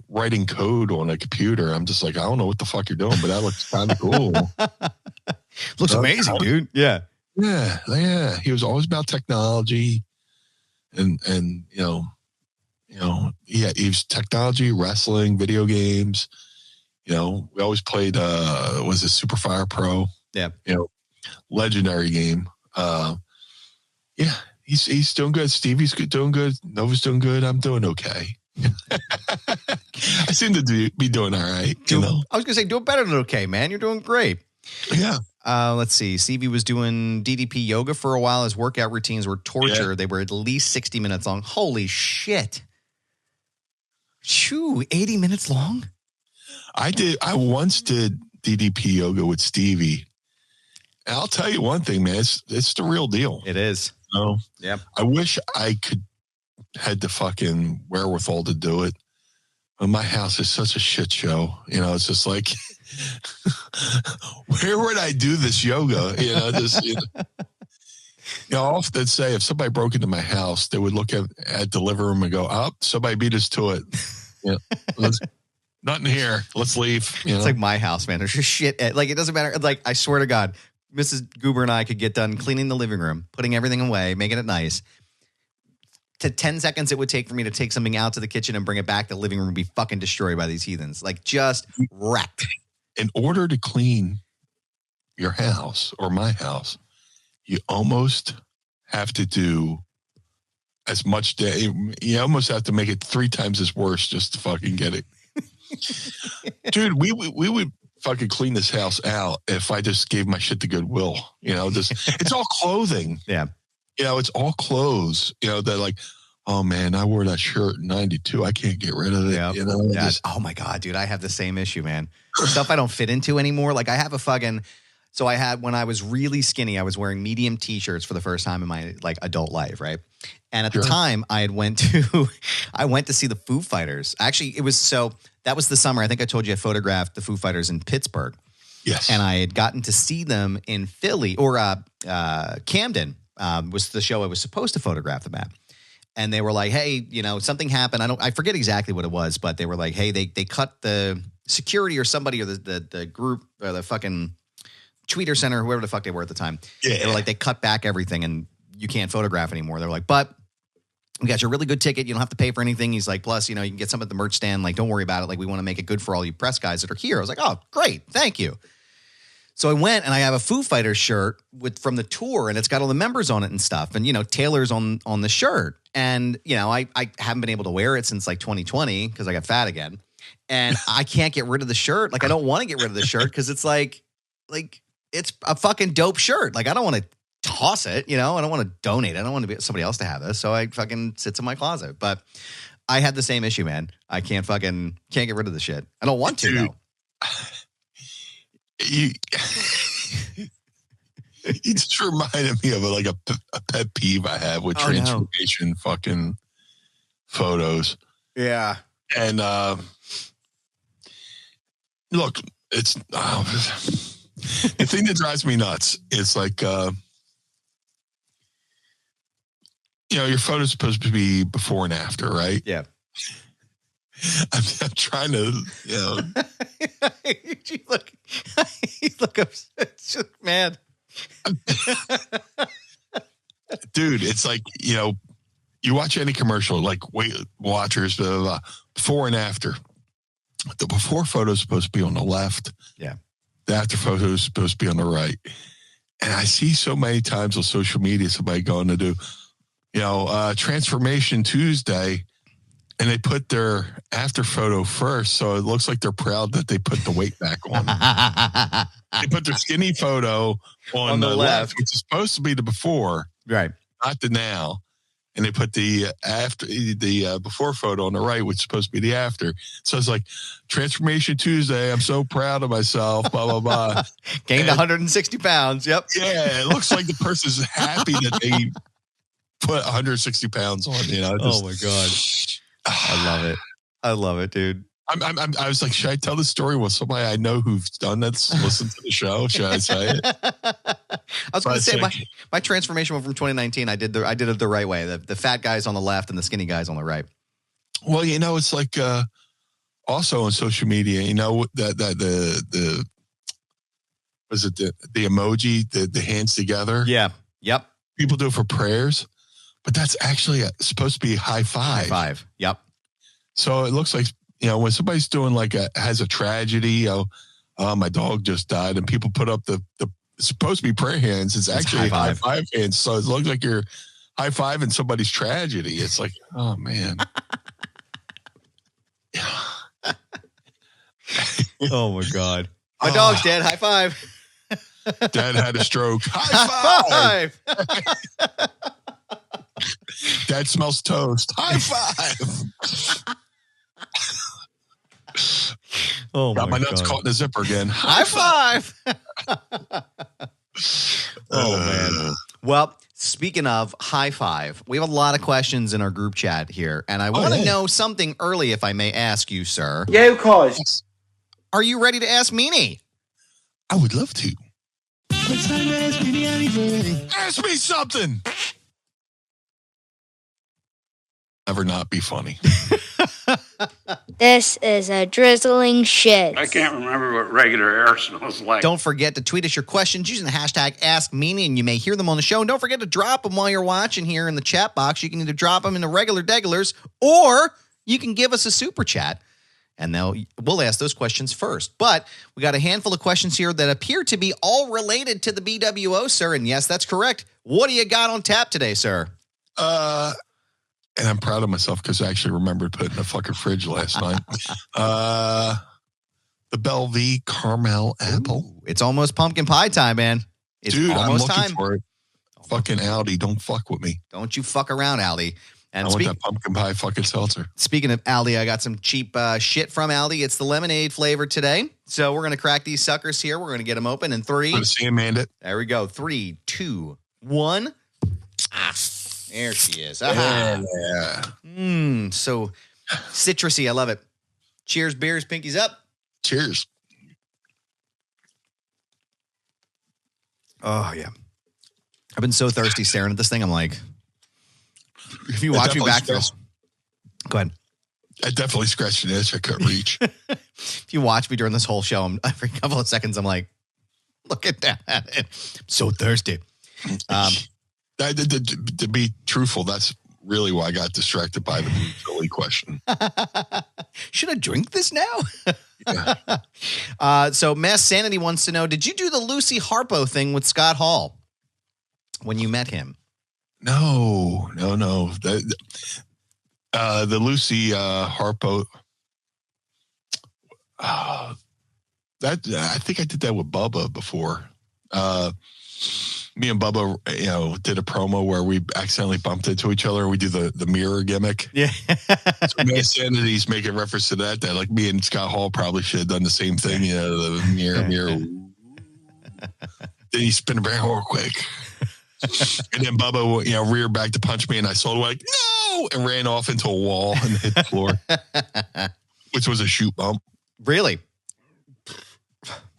writing code on a computer. I'm just like, I don't know what the fuck you're doing, but that looks kind of cool. Looks amazing, dude. Yeah. Yeah. He was always about technology and he was technology, wrestling, video games. We always played, was it Super Fire Pro? Yeah. Legendary game. He's doing good. Stevie's doing good. Nova's doing good. I'm doing okay. I seem to be doing all right. I was going to say, doing better than okay, man. You're doing great. Yeah. Let's see. Stevie was doing DDP yoga for a while. His workout routines were torture. Yeah. They were at least 60 minutes long. Holy shit. 80 minutes long? I once did DDP yoga with Stevie. And I'll tell you one thing, man. It's the real deal. It is. Yeah. I wish I had the fucking wherewithal to do it. But my house is such a shit show. It's just like, where would I do this yoga? I often say if somebody broke into my house, they would look at the living room and go, "Oh, somebody beat us to it. Nothing here. Let's leave." It's like my house, man. There's just shit. Like it doesn't matter. Like I swear to God, Mrs. Goober and I could get done cleaning the living room, putting everything away, making it nice. To 10 seconds it would take for me to take something out to the kitchen and bring it back. The living room would be fucking destroyed by these heathens. Like just wrecked. In order to clean your house or my house, you almost have to do as much you almost have to make it 3 times as worse just to fucking get it. Dude, we would fucking clean this house out if I just gave my shit to Goodwill. It's all clothing. Yeah. It's all clothes, that like, oh man, I wore that shirt in 92. I can't get rid of it. Yeah. Oh my God, dude. I have the same issue, man. Stuff I don't fit into anymore. Like I have so I had, when I was really skinny, I was wearing medium t-shirts for the first time in my like adult life. Right. And at the time I went to see the Foo Fighters. Actually, that was the summer. I think I told you I photographed the Foo Fighters in Pittsburgh. Yes. And I had gotten to see them in Philly or Camden was the show I was supposed to photograph them at. And they were like, hey, something happened. I forget exactly what it was, but they were like, hey, they cut the security or somebody or the group or the fucking tweeter center, whoever the fuck they were at the time. Yeah. They were like, they cut back everything and you can't photograph anymore. They're like, but we got you a really good ticket. You don't have to pay for anything. He's like, plus, you can get some at the merch stand. Like, don't worry about it. Like, we want to make it good for all you press guys that are here. I was like, oh, great. Thank you. So I went and I have a Foo Fighters shirt from the tour and it's got all the members on it and stuff. And, Taylor's on the shirt. And, I haven't been able to wear it since like 2020 because I got fat again. And I can't get rid of the shirt. Like, I don't want to get rid of the shirt because it's like it's a fucking dope shirt. Like, I don't want to toss it, I don't want to donate it. I don't want somebody else to have this. So I fucking sits in my closet. But I had the same issue, man. I can't get rid of the shit. I don't want to, though. You just reminded me of a pet peeve I have with transformation fucking photos. Yeah. And look, it's the thing that drives me nuts is like your photo's supposed to be before and after, right? Yeah. I'm trying to, you look upset, man. Dude, it's like, you watch any commercial, like Weight Watchers, blah, blah, blah, before and after. The before photo is supposed to be on the left. Yeah. The after photo is supposed to be on the right. And I see so many times on social media, somebody going to do, Transformation Tuesday, and they put their after photo first, so it looks like they're proud that they put the weight back on. They put their skinny photo on the left, which is supposed to be the before, right? Not the now. And they put the before photo on the right, which is supposed to be the after. So it's like Transformation Tuesday. I'm so proud of myself. Blah blah blah. Gained 160 pounds. Yep. Yeah, it looks like the person's happy that they put 160 pounds on. Oh my God. I love it, dude. I was like, should I tell the story with somebody I know who's done that? Listen to the show. Should I say it? I was going to say my transformation from 2019. I did it the right way. The fat guys on the left and the skinny guys on the right. Well, it's like also on social media. That the was it the emoji, the hands together? Yeah. Yep. People do it for prayers, but that's actually supposed to be high five. High five. Yep. So it looks like, when somebody's doing has a tragedy, my dog just died, and people put up it's supposed to be prayer hands. It's actually high five hands. So it looks like you're high fiving somebody's tragedy. It's like, oh man. Oh my God. My dog's dead. High five. Dad had a stroke. High five. Dad smells toast. High five. Oh got my nuts caught in the zipper again. High five. Oh man. Well, speaking of high five, we have a lot of questions in our group chat here, and I want to know something early, if I may ask you, sir. Yeah, of course. Are you ready to ask Meanie? I would love to. It's time to ask Meanie anything. Ask me something. Never not be funny. This is a drizzling shit. I can't remember what regular air smells like. Don't forget to tweet us your questions using the hashtag AskMeanie, and you may hear them on the show. And don't forget to drop them while you're watching here in the chat box. You can either drop them in the regular degulars, or you can give us a super chat, and we'll ask those questions first. But we got a handful of questions here that appear to be all related to the bWo, sir. And yes, that's correct. What do you got on tap today, sir? And I'm proud of myself because I actually remembered putting the fucking fridge last night. The bWo caramel apple. Ooh, it's almost pumpkin pie time, man. It's Dude, almost I'm looking time. for it. Fucking Aldi, don't fuck with me. Don't you fuck around, Aldi. And I want that pumpkin pie fucking seltzer. Speaking of Aldi, I got some cheap shit from Aldi. It's the lemonade flavor today. So we're going to crack these suckers here. We're going to get them open in 3. Good to see you, Amanda. There we go. 3, 2, 1. Ah, there she is. Yeah. So citrusy. I love it. Cheers, beers, pinkies up. Cheers. Oh, yeah. I've been so thirsty staring at this thing. I'm like, if you watch me back there. Go ahead. I definitely scratched an itch I couldn't reach. If you watch me during this whole show, every couple of seconds, I'm like, look at that. I'm so thirsty. To be truthful, that's really why I got distracted by the silly question. Should I drink this now? Yeah. So Mass Sanity wants to know, did you do the Lucy Harpo thing with Scott Hall when you met him? No. The Lucy Harpo. That I think I did that with Bubba before. Me and Bubba, did a promo where we accidentally bumped into each other. We do the mirror gimmick. Yeah. So Mass Sanity's making reference to that like me and Scott Hall probably should have done the same thing. The mirror. Then he spin around real quick. And then Bubba, reared back to punch me, and I saw like, no, and ran off into a wall and hit the floor, which was a shoot bump. Really?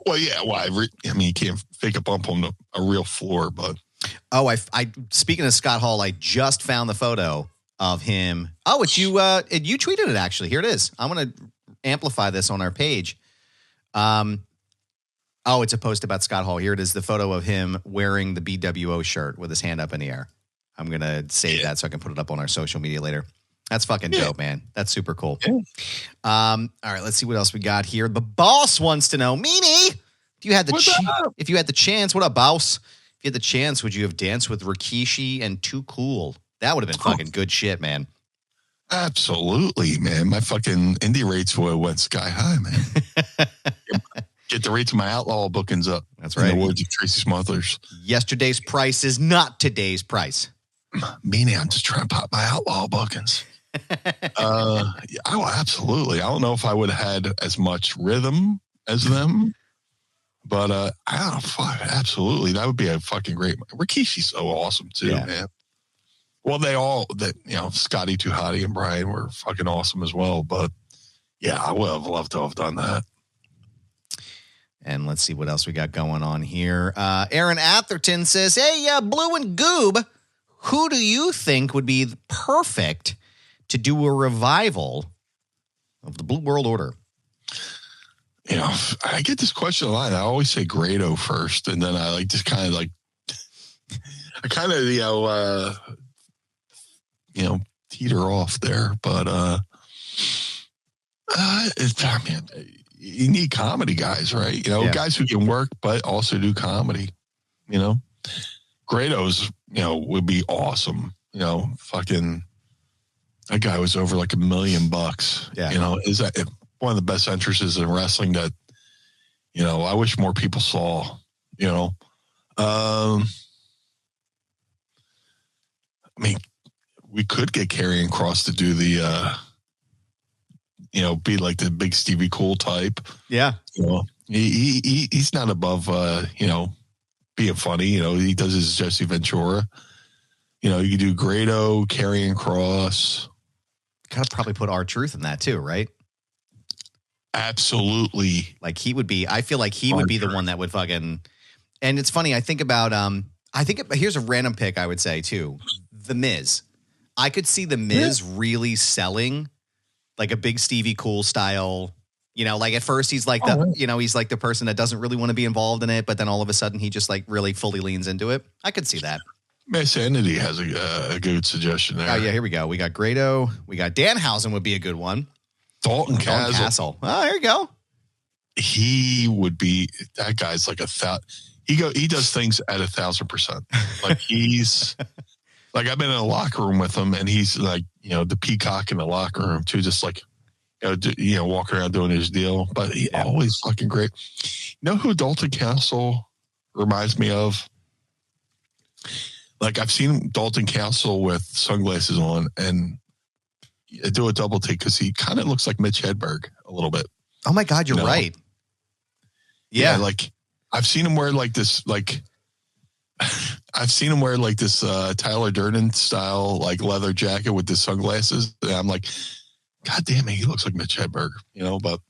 Well, yeah. Well, you can't fake a bump on a real floor, but. Oh, I speaking of Scott Hall, I just found the photo of him. Oh, it's you. You tweeted it actually. Here it is. I'm going to amplify this on our page. Oh, it's a post about Scott Hall. Here it is, the photo of him wearing the bWo shirt with his hand up in the air. I'm going to save that so I can put it up on our social media later. That's fucking dope, man. That's super cool. Yeah. All right, let's see what else we got here. The boss wants to know, Meanie, if you had the chance, what up, boss? If you had the chance, would you have danced with Rikishi and Too Cool? That would have been fucking good shit, man. Absolutely, man. My fucking indie rates went sky high, man. Get the rates of my outlaw bookings up. That's right. In the words of Tracy Smothers. Yesterday's price is not today's price. Meaning, I'm just trying to pop my outlaw bookings. Absolutely. I don't know if I would have had as much rhythm as them, but absolutely. That would be a fucking great. Rikishi's so awesome too, man. Well, Scotty Too Hottie and Brian were fucking awesome as well. But yeah, I would have loved to have done that. And let's see what else we got going on here. Aaron Atherton says, hey, Blue and Goob, who do you think would be perfect to do a revival of the Blue World Order? I get this question a lot. I always say Grado first, and then I teeter off there. But you need comedy guys, right? Guys who can work but also do comedy. Grado's, would be awesome. Fucking that guy was over like $1 million. Yeah. Is that one of the best entrances in wrestling that, I wish more people saw, we could get Karrion Kross to do the, be like the big Stevie Cool type. Yeah. He's not above, being funny. He does his Jesse Ventura. You could do Grado, Karrion Kross. Gotta probably put R-Truth in that too, right? Absolutely. Like he would be, I feel like he would be the one that would fucking, and it's funny. I think about, here's a random pick I would say too. The Miz. I could see the Miz really selling like a big Stevie Cool style, like at first he's like he's like the person that doesn't really want to be involved in it. But then all of a sudden he just like really fully leans into it. I could see that. Mass Sanity has a good suggestion there. Oh yeah. Here we go. We got Grado. We got Danhausen would be a good one. Dalton Castle. Oh, there you go. He would be, that guy's like he does things at 1,000%. Like he's like, I've been in a locker room with him and he's like, the peacock in the locker room too, just like, walking around doing his deal. But he always fucking great. You know who Dalton Castle reminds me of? Like, I've seen Dalton Castle with sunglasses on and do a double take because he kind of looks like Mitch Hedberg a little bit. Oh my God, you're right. Yeah, like I've seen him wear like this, Tyler Durden style like leather jacket with the sunglasses. And I'm like, God damn it, he looks like Mitch Hedberg, but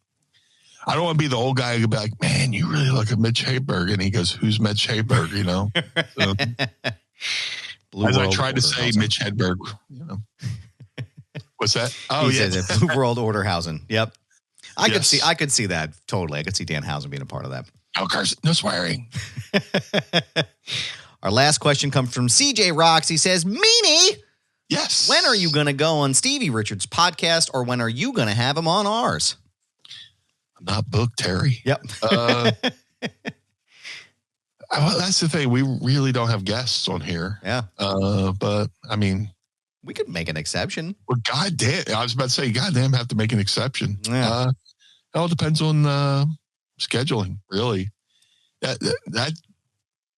I don't want to be the old guy who'd be like, man, you really look like Mitch Hedberg. And he goes, who's Mitch Hedberg, So, as I tried to say, Mitch Hedberg, What's that? Oh, he says it. Blue World Orderhausen. Yep. I could see that totally. I could see Danhausen being a part of that. Oh, Carson, no swearing. Our last question comes from CJ Rocks. He says, Meanie. Yes. When are you going to go on Stevie Richards' podcast, or when are you going to have him on ours? I'm not booked, Terry. Yep. Well, that's the thing. We really don't have guests on here. Yeah. But I mean, we could make an exception. Well, goddamn. I was about to say, goddamn, have to make an exception. Yeah. It all depends on scheduling, really. That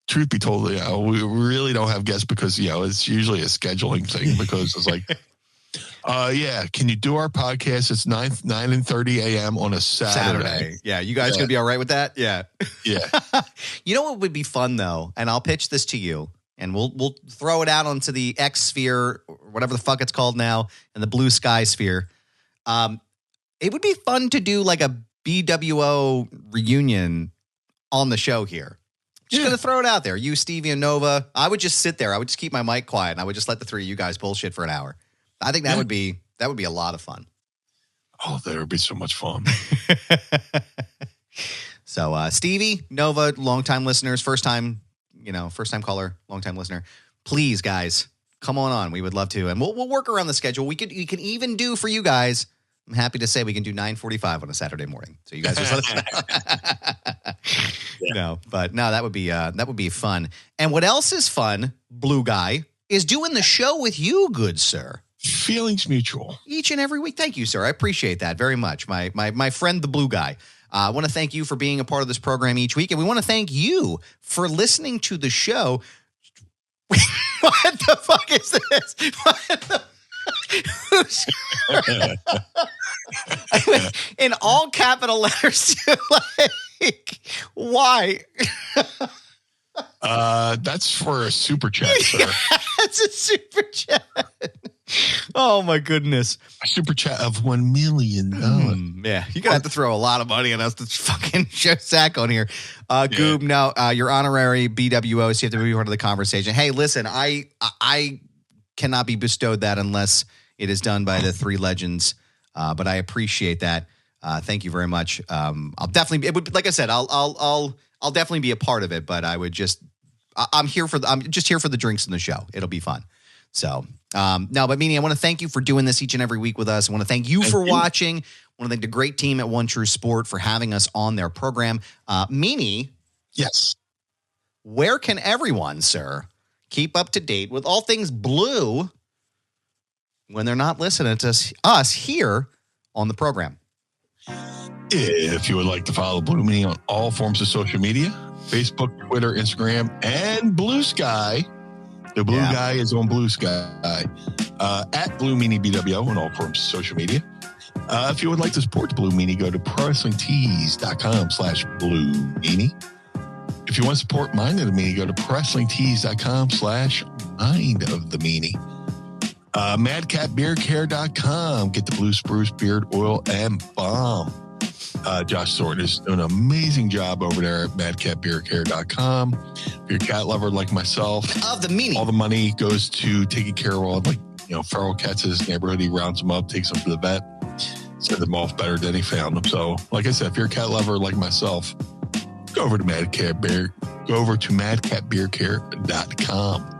truth be told, we really don't have guests because, it's usually a scheduling thing because it's like, can you do our podcast? It's 9:30 a.m. on a Saturday. Yeah, you guys gonna be all right with that? Yeah. Yeah. You know what would be fun though, and I'll pitch this to you, and we'll throw it out onto the X sphere, or whatever the fuck it's called now, and the blue sky sphere. It would be fun to do like a bWo reunion on the show here. Just gonna throw it out there. You, Stevie, and Nova. I would just sit there. I would just keep my mic quiet, and I would just let the three of you guys bullshit for an hour. I think that would be a lot of fun. Oh, that would be so much fun. So, Stevie, Nova, longtime listeners, first time caller, longtime listener. Please, guys, come on. We would love to, and we'll work around the schedule. We can even do for you guys. I'm happy to say we can do 9:45 on a Saturday morning. So you guys just let us know. No, that would be fun. And what else is fun, Blue Guy, is doing the show with you, good sir. Feelings mutual. Each and every week. Thank you, sir. I appreciate that very much. My friend, the Blue Guy. I want to thank you for being a part of this program each week. And we want to thank you for listening to the show. What the fuck is this? In all capital letters, like, why? That's for a super chat, sir. That's a super chat. Oh my goodness. A super chat of $1 million. Yeah, you're gonna have to throw a lot of money on us to fucking show Zach on here. Goob, now your honorary bWo, so you have to be part of the conversation. Hey, listen, I cannot be bestowed that unless it is done by the three legends. But I appreciate that. Thank you very much. I'll definitely like I said, I'll definitely be a part of it, but I'm just here for the drinks in the show. It'll be fun. So, but Meanie, I want to thank you for doing this each and every week with us. I want to thank you for watching. I want to thank the great team at One True Sport for having us on their program. Meanie. Yes. Where can everyone, sir, keep up to date with all things blue when they're not listening to us here on the program? If you would like to follow Blue Meanie on all forms of social media, Facebook, Twitter, Instagram, and Blue Sky. The Blue Guy is on Blue Sky. At Blue Meanie bWo on all forms of social media. If you would like to support the Blue Meanie, go to prowrestlingtees.com/Blue Meanie. If you want to support Mind of the Meanie, go to prowrestlingtees.com/Mind of the Meanie. MadcatBeardCare.com. Get the Blue Spruce Beard Oil and Balm. Josh Thornton is doing an amazing job over there at MadcatBeardCare.com. If you're a cat lover like myself, of the Meanie, all the money goes to taking care of all feral cats in his neighborhood. He rounds them up, takes them to the vet, sends them off better than he found them. So, like I said, if you're a cat lover like myself, go over to MadcatBeardCare.com.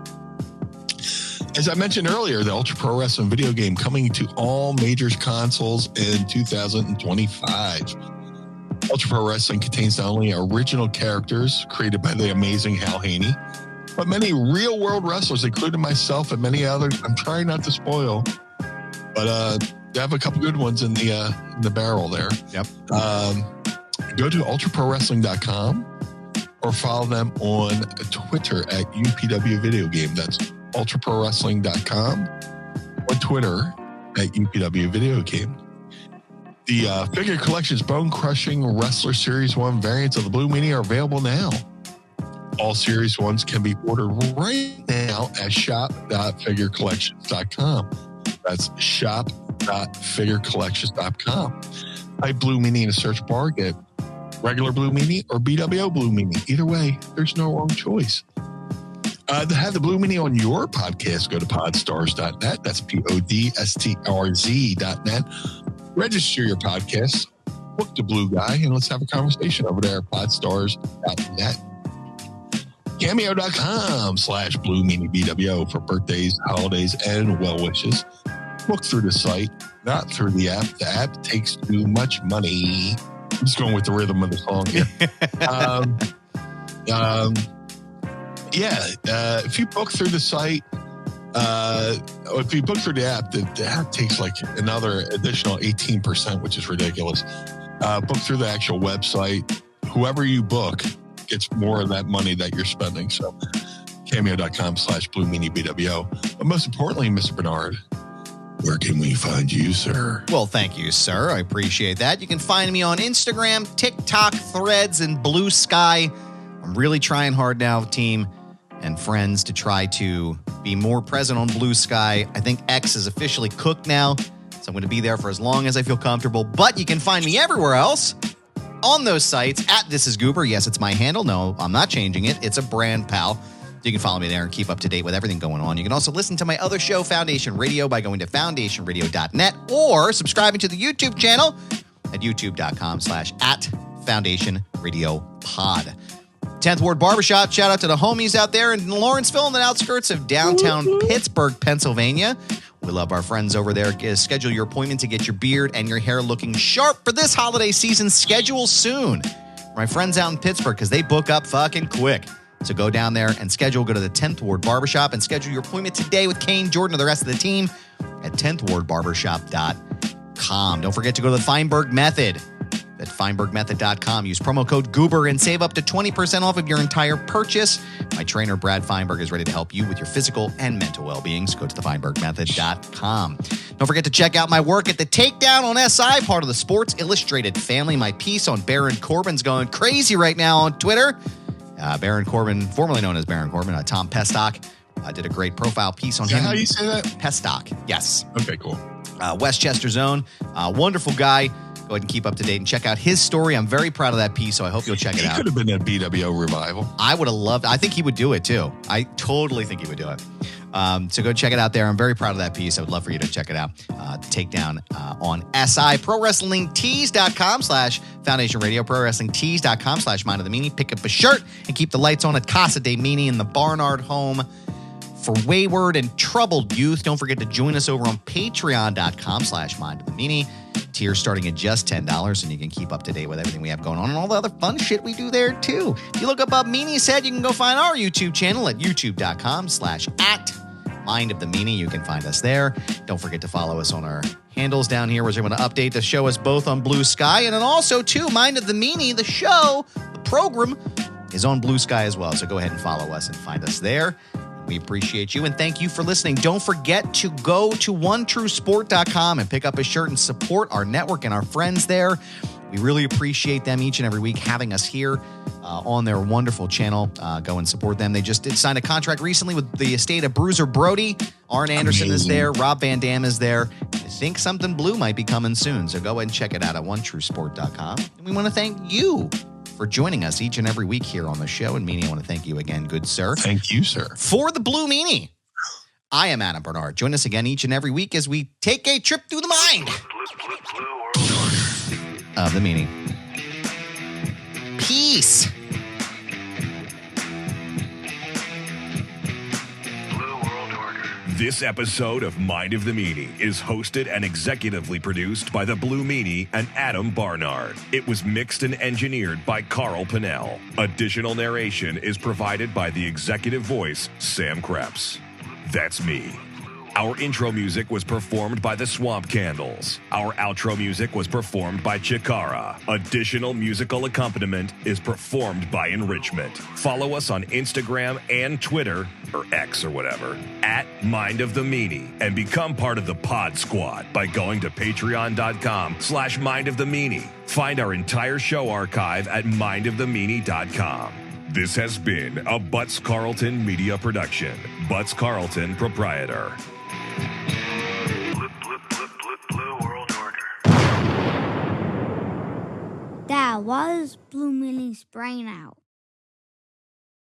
As I mentioned earlier, the Ultra Pro Wrestling video game coming to all major consoles in 2025. Ultra Pro Wrestling contains not only original characters created by the amazing Hal Haney, but many real-world wrestlers, including myself and many others I'm trying not to spoil, But you have a couple good ones in the barrel there. Yep. Go to ultraprowrestling.com or follow them on Twitter at UPW Video Game. That's ultraprowrestling.com or Twitter at UPW Video Game. The Figure Collections Bone Crushing Wrestler Series 1 variants of the Blue Meanie are available now. All Series 1s can be ordered right now at shop.figurecollections.com. That's shop.figurecollections.com. Type Blue Meanie in a search bar, get regular Blue Meanie or bWo Blue Meanie. Either way, there's no wrong choice. To have the Blue Meanie on your podcast, go to podstars.net. That's podstrz.net. Register your podcast, book the Blue Guy, and let's have a conversation over there at podstars.net. Cameo.com/Blue Meanie bWo for birthdays, holidays, and well wishes. Book through the site, not through the app. The app takes too much money. I'm just going with the rhythm of the song here. If you book through the site, if you book through the app takes like another additional 18%, which is ridiculous. Book through the actual website. Whoever you book gets more of that money that you're spending. So cameo.com/Blue Meanie bWo. But most importantly, Mr. Barnard, where can we find you, sir? Well, thank you, sir. I appreciate that. You can find me on Instagram, TikTok, Threads, and Blue Sky. I'm really trying hard now, team and friends, to try to be more present on Blue Sky. I think X is officially cooked now, so I'm going to be there for as long as I feel comfortable. But you can find me everywhere else on those sites at This Is Goober. Yes, it's my handle. No, I'm not changing it. It's a brand, pal. You can follow me there and keep up to date with everything going on. You can also listen to my other show, Foundation Radio, by going to foundationradio.net or subscribing to the YouTube channel at youtube.com/@foundationradiopod. 10th Ward Barbershop. Shout out to the homies out there in Lawrenceville and the outskirts of downtown Pittsburgh, Pennsylvania. We love our friends over there. Schedule your appointment to get your beard and your hair looking sharp for this holiday season. Schedule soon. My friends out in Pittsburgh, because they book up fucking quick. So go down there and schedule. Go to the 10th Ward Barbershop and schedule your appointment today with Kane, Jordan, and the rest of the team at 10thwardbarbershop.com. Don't forget to go to the Feinberg Method at feinbergmethod.com. Use promo code Goober and save up to 20% off of your entire purchase. My trainer, Brad Feinberg, is ready to help you with your physical and mental well-being. So go to thefeinbergmethod.com. Don't forget to check out my work at The Takedown on SI, part of the Sports Illustrated family. My piece on Baron Corbin's going crazy right now on Twitter. Baron Corbin, formerly known as Baron Corbin, Tom Pestock, did a great profile piece on him. Is that how you say that? Pestock, yes. Okay, cool. Westchester Zone, wonderful guy. Go ahead and keep up to date and check out his story. I'm very proud of that piece, so I hope you'll check it out. He could have been at bWo Revival. I would have loved it. I think he would do it, too. I totally think he would do it. So go check it out there. I'm very proud of that piece. I would love for you to check it out. Takedown on SI. ProWrestlingTees.com/Foundation Radio. ProWrestlingTees.com/Mind of the Meanie. Pick up a shirt and keep the lights on at Casa DeMeanie in the Barnard home for wayward and troubled youth. Don't forget to join us over on Patreon.com/Mind of the Meanie. Tiers starting at just $10, and you can keep up to date with everything we have going on and all the other fun shit we do there, too. If you look up Meanie's Head, you can go find our YouTube channel at youtube.com/@Mind of the Meanie. You can find us there. Don't forget to follow us on our handles down here, where we're going to update the show us both on Blue Sky. And then also, too, Mind of the Meanie, the show, the program, is on Blue Sky as well. So go ahead and follow us and find us there. We appreciate you, and thank you for listening. Don't forget to go to OneTrueSport.com and pick up a shirt and support our network and our friends there. We really appreciate them each and every week having us here on their wonderful channel. Go and support them. They just did sign a contract recently with the estate of Bruiser Brody. Arn Anderson is there. Rob Van Dam is there. I think something blue might be coming soon, so go ahead and check it out at OneTrueSport.com. And we want to thank you for joining us each and every week here on the show. And Meanie, I want to thank you again, good sir. Thank you, sir. For the Blue Meanie, I am Adam Barnard. Join us again each and every week as we take a trip through the mind of the Meanie. Peace. This episode of Mind of the Meanie is hosted and executively produced by the Blue Meanie and Adam Barnard. It was mixed and engineered by Carl Pinnell. Additional narration is provided by the executive voice, Sam Krebs. That's me. Our intro music was performed by the Swamp Candles. Our outro music was performed by Chikara. Additional musical accompaniment is performed by Enrichment. Follow us on Instagram and Twitter, or X or whatever, at Mind of the Meanie, and become part of the Pod Squad by going to patreon.com/Mind of the Meanie. Find our entire show archive at mindofthemeanie.com. This has been a Butts Carlton media production. Butts Carlton, proprietor. Blue World Order. That was Blue Meanie's brain out.